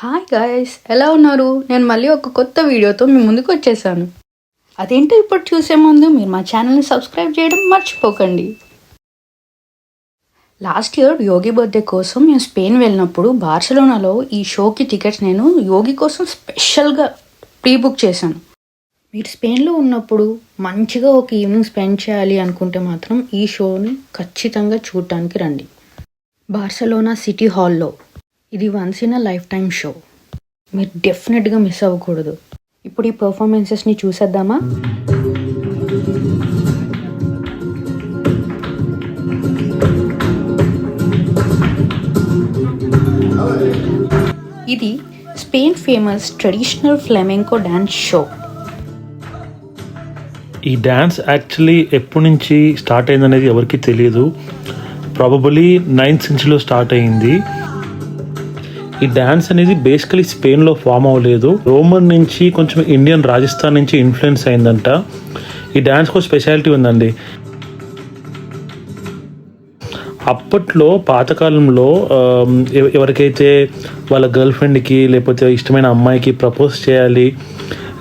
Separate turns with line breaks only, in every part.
Hi guys, ఎలా ఉన్నారు? నేను మళ్ళీ ఒక కొత్త వీడియోతో మీ ముందుకు వచ్చేసాను. అదేంటో ఇప్పుడు చూసే ముందు మీరు మా ఛానల్ని సబ్స్క్రైబ్ చేయడం మర్చిపోకండి. లాస్ట్ ఇయర్ యోగి బర్త్డే కోసం మేము స్పెయిన్ వెళ్ళినప్పుడు బార్సిలోనాలో ఈ షోకి టికెట్స్ నేను యోగి కోసం స్పెషల్గా ప్రీ బుక్ చేశాను. మీరు స్పెయిన్లో ఉన్నప్పుడు మంచిగా ఒక ఈవినింగ్ స్పెండ్ చేయాలి అనుకుంటే మాత్రం ఈ షోని ఖచ్చితంగా చూడటానికి రండి. బార్సిలోనా సిటీ హాల్లో ఇది once in a life time show. మీరు డెఫినెట్గా మిస్ అవ్వకూడదు. ఇప్పుడు ఈ పర్ఫార్మెన్సెస్ని చూసేద్దామా? ఇది Spain famous traditional flamenco dance show.
ఈ డ్యాన్స్ యాక్చువల్లీ ఎప్పటి నుంచి స్టార్ట్ అయిందనేది ఎవరికి తెలియదు. ప్రాబబలీ 9th సెంచరీలో స్టార్ట్ అయింది. ఈ డ్యాన్స్ అనేది బేసికలీ స్పెయిన్లో ఫామ్ అవ్వలేదు. రోమన్ నుంచి కొంచెం ఇండియన్ రాజస్థాన్ నుంచి ఇన్ఫ్లుయెన్స్ అయిందంట. ఈ డ్యాన్స్కి ఒక స్పెషాలిటీ ఉందండి. అప్పట్లో పాతకాలంలో ఎవరికైతే వాళ్ళ గర్ల్ ఫ్రెండ్కి లేకపోతే ఇష్టమైన అమ్మాయికి ప్రపోజ్ చేయాలి,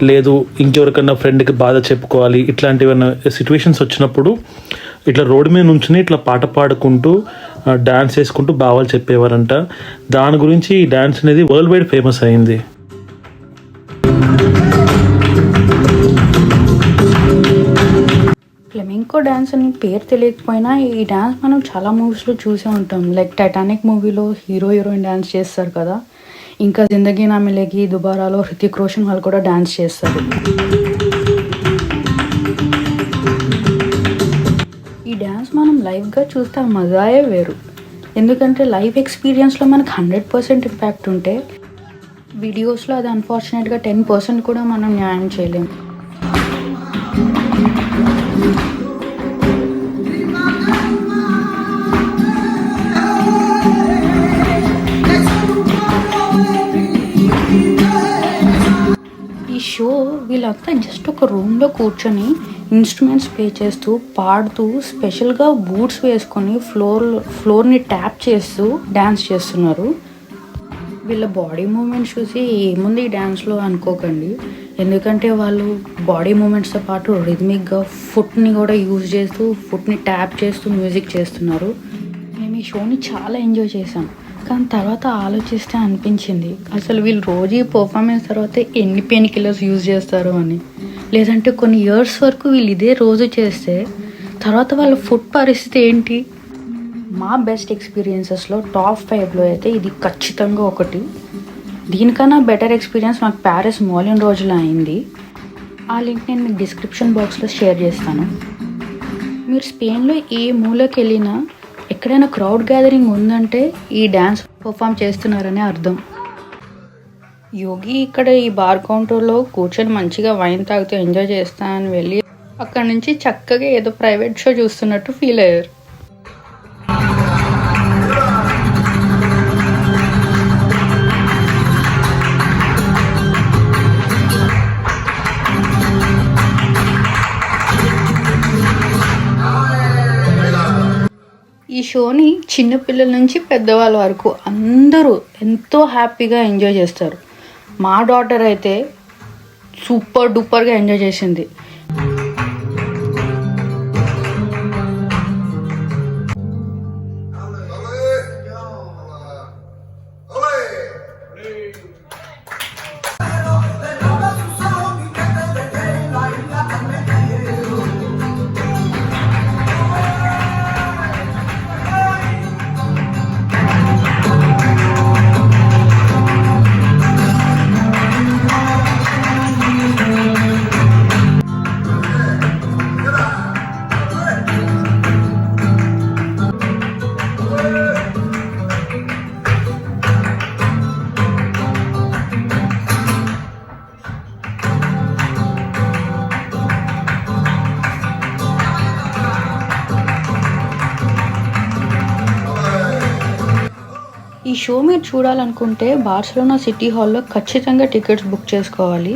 లేదు ఇంకెవరికన్నా ఫ్రెండ్కి బాధ చెప్పుకోవాలి, ఇట్లాంటివన్న సిచ్యువేషన్స్ వచ్చినప్పుడు ఇట్లా రోడ్డు మీద నుంచుని ఇట్లా పాట పాడుకుంటూ డాన్స్ వేసుకుంటూ భావాలు చెప్పేవారంట. దాని గురించి ఈ డాన్స్ అనేది వరల్డ్ వైడ్ ఫేమస్ అయింది.
ఫ్లెమెంకో డ్యాన్స్ అని పేరు తెలియకపోయినా ఈ డ్యాన్స్ మనం చాలా మూవీస్లో చూసే ఉంటాం. లైక్ టైటానిక్ మూవీలో హీరోయిన్ డ్యాన్స్ చేస్తారు కదా. ఇంకా జిందగీ నా మిలేగి దుబారాలో హృతిక్ రోషన్ వాళ్ళు కూడా డ్యాన్స్ చేస్తారు. ఈ డ్యాన్స్ మనం లైవ్గా చూస్తే ఆ మజాయే వేరు. ఎందుకంటే లైవ్ ఎక్స్పీరియన్స్లో మనకు 100% ఇంపాక్ట్ ఉంటే వీడియోస్లో అది అన్ఫార్చునేట్గా 10% కూడా మనం న్యాయం చేయలేము. ఈ షో వీళ్ళంతా జస్ట్ ఒక రూమ్లో కూర్చొని ఇన్స్ట్రుమెంట్స్ ప్లే చేస్తూ పాడుతూ స్పెషల్గా బూట్స్ వేసుకొని ఫ్లోర్ని ట్యాప్ చేస్తూ డ్యాన్స్ చేస్తున్నారు. వీళ్ళ బాడీ మూమెంట్స్ చూసి ఏముంది ఈ డ్యాన్స్లో అనుకోకండి. ఎందుకంటే వాళ్ళు బాడీ మూమెంట్స్తో పాటు రిథమిక్గా ఫుట్ని కూడా యూజ్ చేస్తూ ఫుట్ని ట్యాప్ చేస్తూ మ్యూజిక్ చేస్తున్నారు. మేము ఈ షోని చాలా ఎంజాయ్ చేసాం. కానీ తర్వాత ఆలోచిస్తే అనిపించింది, అసలు వీళ్ళు రోజు ఈ పర్ఫార్మెన్స్ తర్వాత ఎన్ని పెయిన్ కిల్లర్స్ యూజ్ చేస్తారు అని. లేదంటే కొన్ని ఇయర్స్ వరకు వీళ్ళు ఇదే రోజు చేస్తే తర్వాత వాళ్ళ ఫుడ్ పరిస్థితి ఏంటి? మా బెస్ట్ ఎక్స్పీరియన్సెస్లో టాప్ 5లో అయితే ఇది ఖచ్చితంగా ఒకటి. దీనికన్నా బెటర్ ఎక్స్పీరియన్స్ నాకు ప్యారిస్ మోలిన్ రోజులో అయింది. ఆ లింక్ నేను మీకు డిస్క్రిప్షన్ బాక్స్లో షేర్ చేస్తాను. మీరు స్పెయిన్లో ఏ మూలకి వెళ్ళినా ఎక్కడైనా క్రౌడ్ గ్యాదరింగ్ ఉందంటే ఈ డ్యాన్స్ పర్ఫామ్ చేస్తున్నారనే అర్థం. యోగి ఇక్కడ ఈ బార్ కౌంటర్లో కూర్చొని మంచిగా వైన్ తాగుతూ ఎంజాయ్ చేస్తా అని వెళ్ళి అక్కడ నుంచి చక్కగా ఏదో ప్రైవేట్ షో చూస్తున్నట్టు ఫీల్ అయ్యారు. ఈ షోని చిన్నపిల్లల నుంచి పెద్దవాళ్ళ వరకు అందరూ ఎంతో హ్యాపీగా ఎంజాయ్ చేస్తారు. మా డాటర్ అయితే సూపర్ డూపర్గా ఎంజాయ్ చేసింది. ఈ షో మీరు చూడాలనుకుంటే బార్సిలోనా సిటీ హాల్లో ఖచ్చితంగా టికెట్స్ బుక్ చేసుకోవాలి.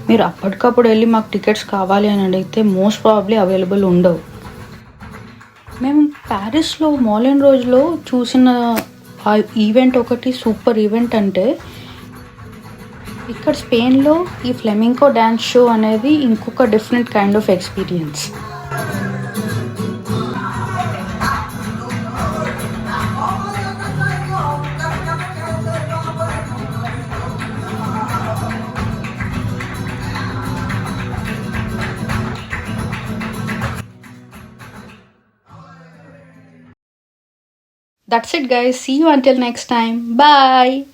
మీరు అప్పటికప్పుడు వెళ్ళి మాకు టికెట్స్ కావాలి అని అడిగితే మోస్ట్ ప్రాబబ్లీ అవైలబుల్ ఉండవు. మేము ప్యారిస్లో మోలిన్ రోజులో చూసిన ఆ ఈవెంట్ ఒకటి సూపర్ ఈవెంట్ అంటే ఇక్కడ స్పెయిన్లో ఈ ఫ్లెమింకో డ్యాన్స్ షో అనేది ఇంకొక different kind of experience. That's it guys. See you until next time. Bye.